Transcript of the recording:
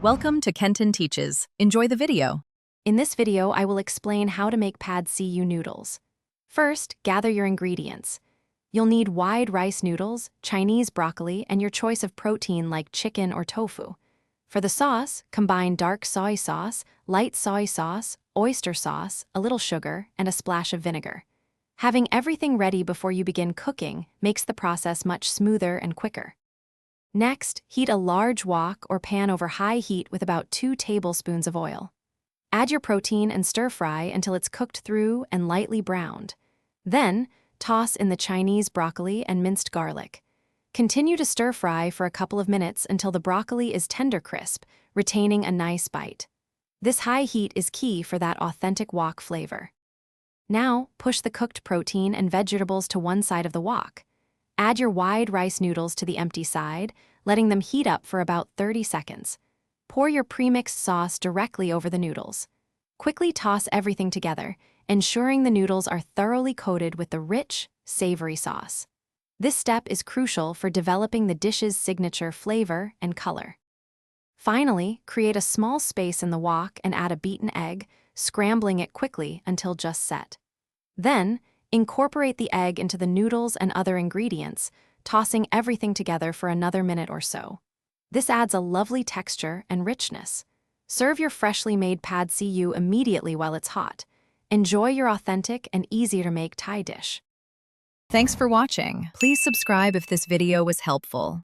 Welcome to Kenton Teaches. Enjoy the video. In this video, I will explain how to make pad see ew noodles. First, gather your ingredients. You'll need wide rice noodles, Chinese broccoli, and your choice of protein like chicken or tofu. For the sauce, combine dark soy sauce, light soy sauce, oyster sauce, a little sugar, and a splash of vinegar. Having everything ready before you begin cooking makes the process much smoother and quicker. Next, heat a large wok or pan over high heat with about 2 tablespoons of oil. Add your protein and stir-fry until it's cooked through and lightly browned. Then, toss in the Chinese broccoli and minced garlic. Continue to stir-fry for a couple of minutes until the broccoli is tender crisp, retaining a nice bite. This high heat is key for that authentic wok flavor. Now, push the cooked protein and vegetables to one side of the wok. Add your wide rice noodles to the empty side, letting them heat up for about 30 seconds. Pour your premixed sauce directly over the noodles. Quickly toss everything together, ensuring the noodles are thoroughly coated with the rich, savory sauce. This step is crucial for developing the dish's signature flavor and color. Finally, create a small space in the wok and add a beaten egg, scrambling it quickly until just set. Then, incorporate the egg into the noodles and other ingredients, tossing everything together for another minute or so. This adds a lovely texture and richness. Serve your freshly made pad see ew immediately while it's hot. Enjoy your authentic and easy-to-make Thai dish. Thanks for watching. Please subscribe if this video was helpful.